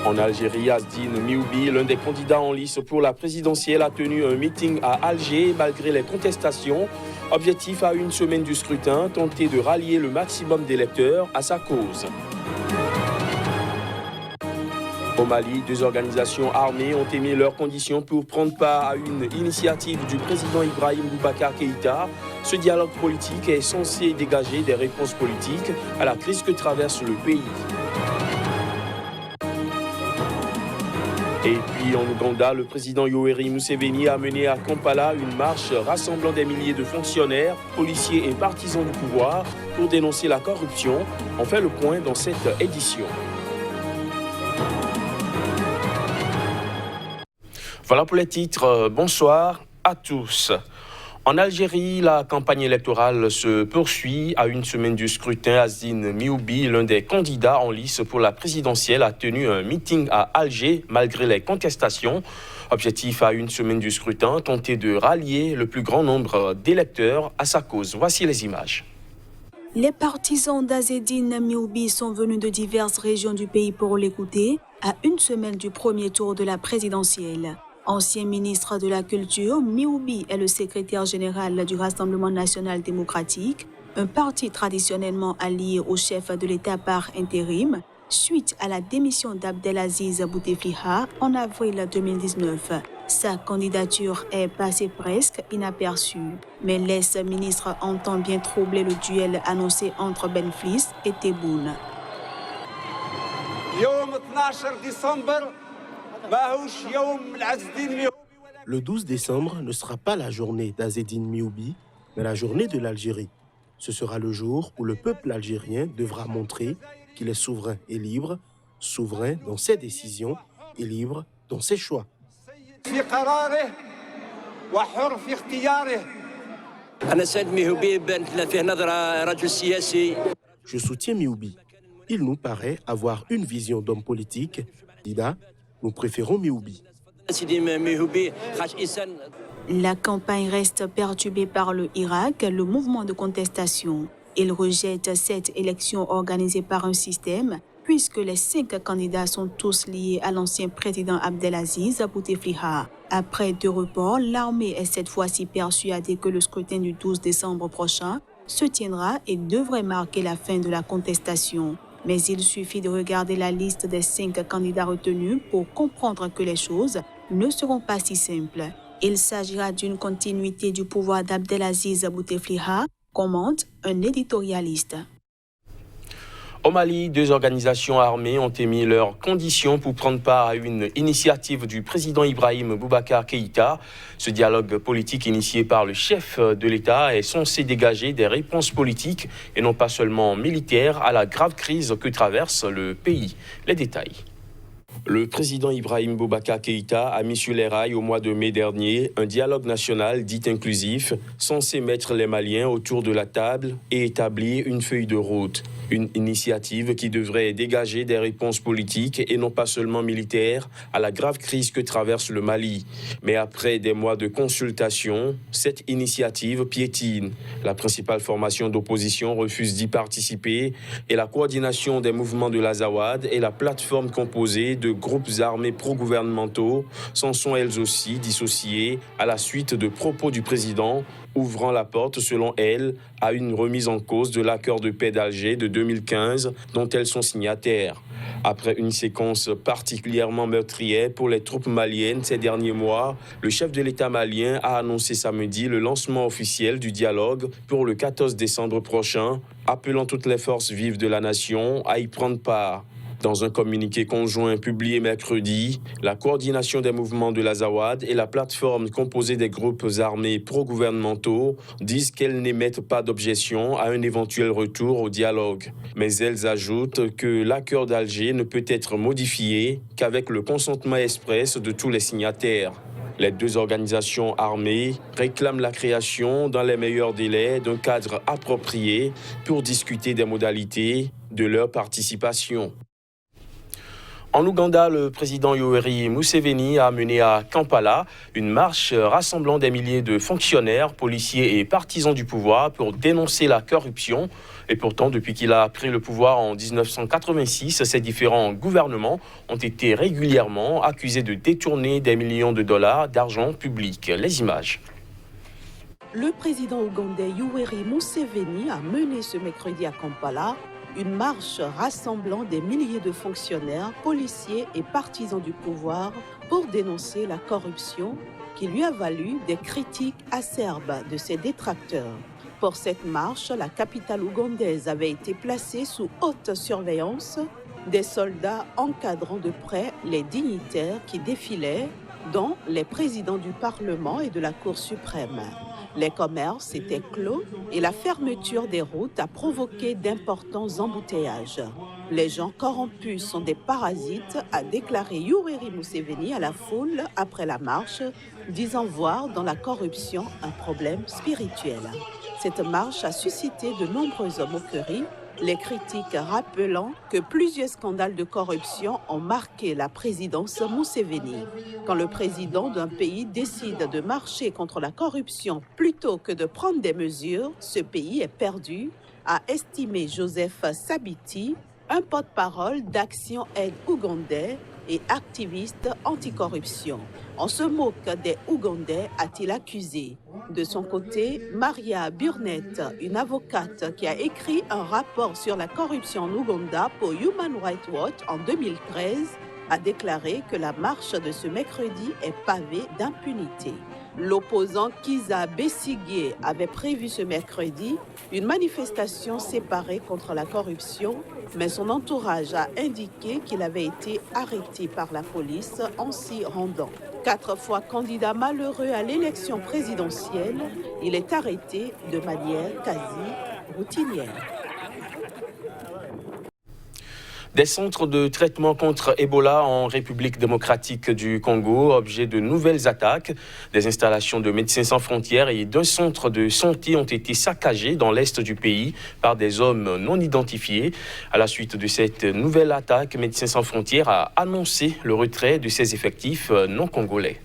En Algérie, Azdine Mioubi, l'un des candidats en lice pour la présidentielle, a tenu un meeting à Alger malgré les contestations. Objectif à une semaine du scrutin, tenter de rallier le maximum d'électeurs à sa cause. Au Mali, deux organisations armées ont émis leurs conditions pour prendre part à une initiative du président Ibrahim Boubacar Keïta. Ce dialogue politique est censé dégager des réponses politiques à la crise que traverse le pays. Et puis en Ouganda, le président Yoweri Museveni a mené à Kampala une marche rassemblant des milliers de fonctionnaires, policiers et partisans du pouvoir pour dénoncer la corruption. On fait le point dans cette édition. Voilà pour les titres. Bonsoir à tous. En Algérie, la campagne électorale se poursuit. À une semaine du scrutin, Azdine Mioubi, l'un des candidats en lice pour la présidentielle, a tenu un meeting à Alger malgré les contestations. Objectif à une semaine du scrutin, tenter de rallier le plus grand nombre d'électeurs à sa cause. Voici les images. Les partisans d'Azdine Mioubi sont venus de diverses régions du pays pour l'écouter à une semaine du premier tour de la présidentielle. Ancien ministre de la Culture, Mioubi est le secrétaire général du Rassemblement national démocratique, un parti traditionnellement allié au chef de l'État par intérim, suite à la démission d'Abdelaziz Bouteflika en avril 2019. Sa candidature est passée presque inaperçue, mais l'ex-ministre entend bien troubler le duel annoncé entre Benflis et Tebboune. Le 12 décembre ne sera pas la journée d'Azdine Mioubi, mais la journée de l'Algérie. Ce sera le jour où le peuple algérien devra montrer qu'il est souverain et libre, souverain dans ses décisions et libre dans ses choix. Je soutiens Mioubi. Il nous paraît avoir une vision d'homme politique. Nous préférons Mioubi. La campagne reste perturbée par le Irak, le mouvement de contestation. Il rejette cette élection organisée par un système, puisque les 5 candidats sont tous liés à l'ancien président Abdelaziz Bouteflika. Après 2 reports, l'armée est cette fois-ci persuadée que le scrutin du 12 décembre prochain se tiendra et devrait marquer la fin de la contestation. Mais il suffit de regarder la liste des 5 candidats retenus pour comprendre que les choses ne seront pas si simples. Il s'agira d'une continuité du pouvoir d'Abdelaziz Bouteflika, commente un éditorialiste. Au Mali, 2 organisations armées ont émis leurs conditions pour prendre part à une initiative du président Ibrahim Boubacar Keïta. Ce dialogue politique initié par le chef de l'État est censé dégager des réponses politiques et non pas seulement militaires à la grave crise que traverse le pays. Les détails. Le président Ibrahim Boubacar Keïta a mis sur les rails au mois de mai dernier un dialogue national dit inclusif, censé mettre les Maliens autour de la table et établir une feuille de route. Une initiative qui devrait dégager des réponses politiques et non pas seulement militaires à la grave crise que traverse le Mali. Mais après des mois de consultation, cette initiative piétine. La principale formation d'opposition refuse d'y participer et la coordination des mouvements de l'Azawad et la plateforme composée de groupes armés pro-gouvernementaux s'en sont elles aussi dissociées à la suite de propos du président, ouvrant la porte, selon elle, à une remise en cause de l'accord de paix d'Alger de 2015 dont elles sont signataires. Après une séquence particulièrement meurtrière pour les troupes maliennes ces derniers mois, le chef de l'État malien a annoncé samedi le lancement officiel du dialogue pour le 14 décembre prochain, appelant toutes les forces vives de la nation à y prendre part. Dans un communiqué conjoint publié mercredi, la coordination des mouvements de l'Azawad et la plateforme composée des groupes armés pro-gouvernementaux disent qu'elles n'émettent pas d'objection à un éventuel retour au dialogue. Mais elles ajoutent que l'accord d'Alger ne peut être modifié qu'avec le consentement express de tous les signataires. Les 2 organisations armées réclament la création, dans les meilleurs délais, d'un cadre approprié pour discuter des modalités de leur participation. En Ouganda, le président Yoweri Museveni a mené à Kampala une marche rassemblant des milliers de fonctionnaires, policiers et partisans du pouvoir pour dénoncer la corruption. Et pourtant, depuis qu'il a pris le pouvoir en 1986, ces différents gouvernements ont été régulièrement accusés de détourner des millions de dollars d'argent public. Les images. Le président ougandais Yoweri Museveni a mené ce mercredi à Kampala une marche rassemblant des milliers de fonctionnaires, policiers et partisans du pouvoir pour dénoncer la corruption qui lui a valu des critiques acerbes de ses détracteurs. Pour cette marche, la capitale ougandaise avait été placée sous haute surveillance, des soldats encadrant de près les dignitaires qui défilaient, dont les présidents du Parlement et de la Cour suprême. Les commerces étaient clos et la fermeture des routes a provoqué d'importants embouteillages. Les gens corrompus sont des parasites, a déclaré Yoweri Museveni à la foule après la marche, disant voir dans la corruption un problème spirituel. Cette marche a suscité de nombreuses moqueries, les critiques rappelant que plusieurs scandales de corruption ont marqué la présidence Museveni. Quand le président d'un pays décide de marcher contre la corruption plutôt que de prendre des mesures, ce pays est perdu, a estimé Joseph Sabiti, un porte-parole d'Action Aide Ougandais et activiste anticorruption. On se moque des Ougandais, a-t-il accusé. De son côté, Maria Burnett, une avocate qui a écrit un rapport sur la corruption en Ouganda pour Human Rights Watch en 2013, a déclaré que la marche de ce mercredi est pavée d'impunité. L'opposant Kizza Besigye avait prévu ce mercredi une manifestation séparée contre la corruption, mais son entourage a indiqué qu'il avait été arrêté par la police en s'y rendant. 4 fois candidat malheureux à l'élection présidentielle, il est arrêté de manière quasi routinière. Des centres de traitement contre Ebola en République démocratique du Congo, objet de nouvelles attaques. Des installations de Médecins sans frontières et d'un centre de santé ont été saccagés dans l'est du pays par des hommes non identifiés. À la suite de cette nouvelle attaque, Médecins sans frontières a annoncé le retrait de ses effectifs non congolais.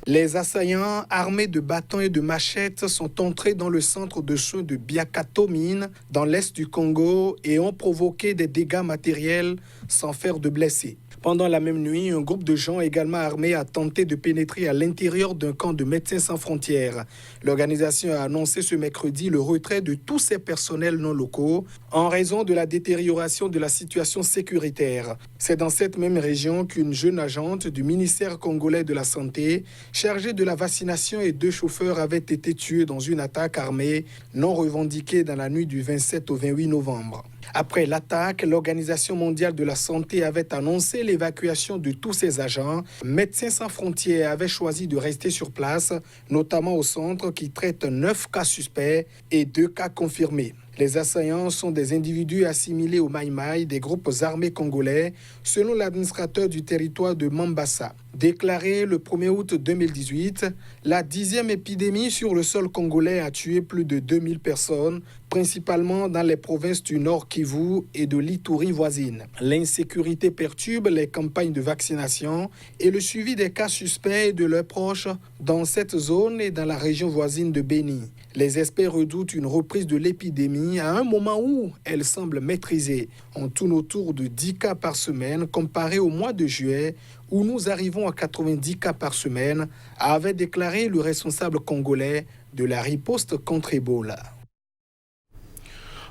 Les assaillants armés de bâtons et de machettes sont entrés dans le centre de soins de Biakato-Mine, dans l'est du Congo, et ont provoqué des dégâts matériels sans faire de blessés. Pendant la même nuit, un groupe de gens également armés a tenté de pénétrer à l'intérieur d'un camp de Médecins sans frontières. L'organisation a annoncé ce mercredi le retrait de tous ses personnels non locaux en raison de la détérioration de la situation sécuritaire. C'est dans cette même région qu'une jeune agente du ministère congolais de la Santé, chargée de la vaccination, et 2 chauffeurs avaient été tués dans une attaque armée non revendiquée dans la nuit du 27 au 28 novembre. Après l'attaque, l'Organisation mondiale de la santé avait annoncé l'évacuation de tous ses agents. Médecins sans frontières avait choisi de rester sur place, notamment au centre qui traite 9 cas suspects et 2 cas confirmés. Les assaillants sont des individus assimilés au Maï-Maï, des groupes armés congolais, selon l'administrateur du territoire de Mambasa. Déclaré le 1er août 2018, la 10e épidémie sur le sol congolais a tué plus de 2000 personnes, principalement dans les provinces du Nord Kivu et de l'Ituri voisine. L'insécurité perturbe les campagnes de vaccination et le suivi des cas suspects et de leurs proches dans cette zone et dans la région voisine de Beni. Les experts redoutent une reprise de l'épidémie à un moment où elle semble maîtrisée. On tourne autour de 10 cas par semaine comparé au mois de juillet où nous arrivons à 90 cas par semaine, avait déclaré le responsable congolais de la riposte contre Ebola.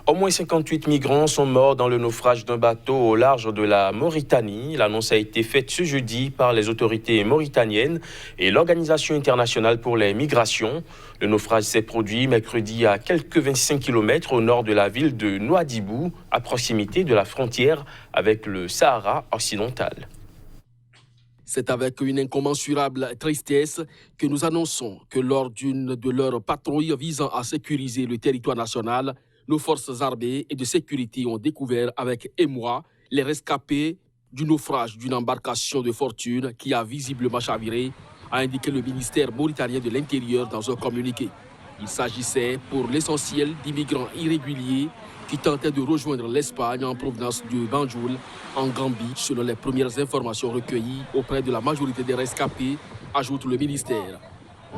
Au moins 58 migrants sont morts dans le naufrage d'un bateau au large de la Mauritanie. L'annonce a été faite ce jeudi par les autorités mauritaniennes et l'Organisation internationale pour les migrations. Le naufrage s'est produit mercredi à quelques 25 km au nord de la ville de Nouadhibou, à proximité de la frontière avec le Sahara occidental. C'est avec une incommensurable tristesse que nous annonçons que lors d'une de leurs patrouilles visant à sécuriser le territoire national, nos forces armées et de sécurité ont découvert avec émoi les rescapés du naufrage d'une embarcation de fortune qui a visiblement chaviré, a indiqué le ministère mauritanien de l'Intérieur dans un communiqué. Il s'agissait pour l'essentiel d'immigrants irréguliers qui tentaient de rejoindre l'Espagne en provenance de Banjul, en Gambie, selon les premières informations recueillies auprès de la majorité des rescapés, ajoute le ministère.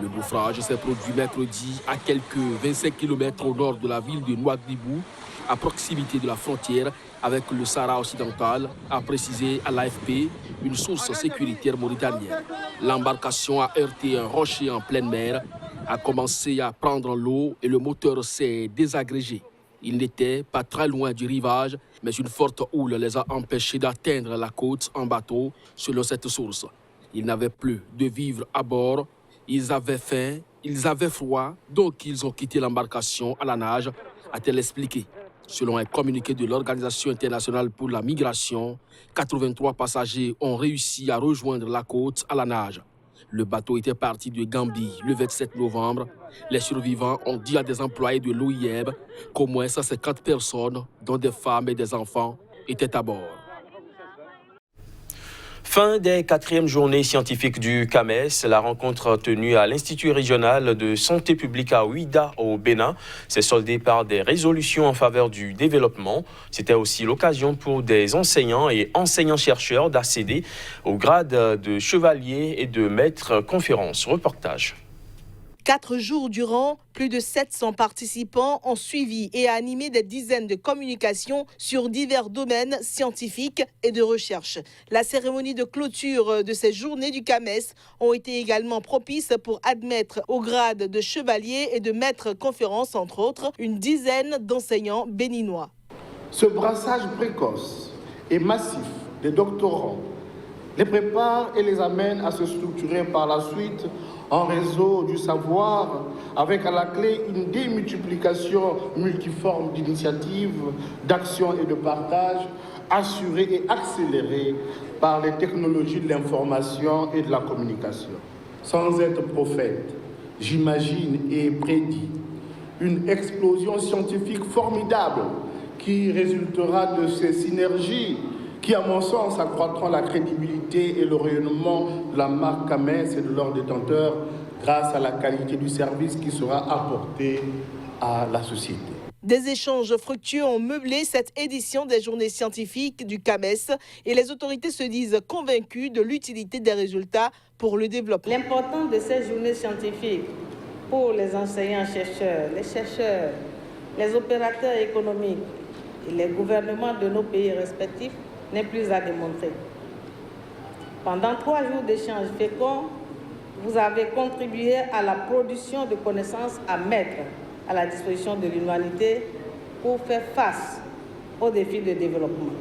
Le naufrage s'est produit mercredi à quelques 25 km au nord de la ville de Nouadhibou, à proximité de la frontière avec le Sahara occidental, a précisé à l'AFP une source sécuritaire mauritanienne. L'embarcation a heurté un rocher en pleine mer, a commencé à prendre l'eau et le moteur s'est désagrégé. Il n'était pas très loin du rivage, mais une forte houle les a empêchés d'atteindre la côte en bateau, selon cette source. Ils n'avaient plus de vivres à bord, ils avaient faim, ils avaient froid, donc ils ont quitté l'embarcation à la nage, a-t-elle expliqué. Selon un communiqué de l'Organisation internationale pour la migration, 83 passagers ont réussi à rejoindre la côte à la nage. Le bateau était parti de Gambie le 27 novembre. Les survivants ont dit à des employés de l'OIM qu'au moins 150 personnes, dont des femmes et des enfants, étaient à bord. Fin des 4e journées scientifiques du CAMES, la rencontre tenue à l'Institut régional de santé publique à Ouidah au Bénin s'est soldée par des résolutions en faveur du développement. C'était aussi l'occasion pour des enseignants et enseignants-chercheurs d'accéder au grade de chevalier et de maître conférence. Reportage. 4 jours durant, plus de 700 participants ont suivi et animé des dizaines de communications sur divers domaines scientifiques et de recherche. La cérémonie de clôture de ces journées du CAMES ont été également propices pour admettre au grade de chevalier et de maître conférence, entre autres, une dizaine d'enseignants béninois. Ce brassage précoce et massif des doctorants les prépare et les amène à se structurer par la suite en réseau du savoir, avec à la clé une démultiplication multiforme d'initiatives, d'actions et de partage, assurée et accélérée par les technologies de l'information et de la communication. Sans être prophète, j'imagine et prédis une explosion scientifique formidable qui résultera de ces synergies qui, à mon sens, accroîtront la crédibilité et le rayonnement de la marque CAMES et de leurs détenteurs grâce à la qualité du service qui sera apporté à la société. Des échanges fructueux ont meublé cette édition des journées scientifiques du CAMES et les autorités se disent convaincues de l'utilité des résultats pour le développement. L'importance de ces journées scientifiques pour les enseignants-chercheurs, les chercheurs, les opérateurs économiques et les gouvernements de nos pays respectifs n'est plus à démontrer. Pendant 3 jours d'échanges féconds, vous avez contribué à la production de connaissances à mettre à la disposition de l'humanité pour faire face aux défis de développement.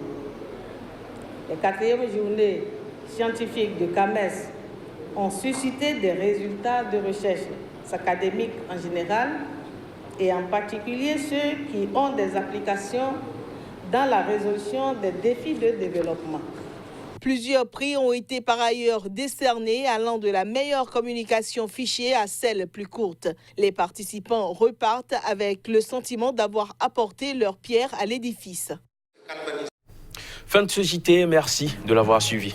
Les 4e journées scientifiques de CAMES ont suscité des résultats de recherche académiques en général et en particulier ceux qui ont des applications dans la résolution des défis de développement. Plusieurs prix ont été par ailleurs décernés, allant de la meilleure communication fichée à celle plus courte. Les participants repartent avec le sentiment d'avoir apporté leur pierre à l'édifice. Fin de ce JT, merci de l'avoir suivi.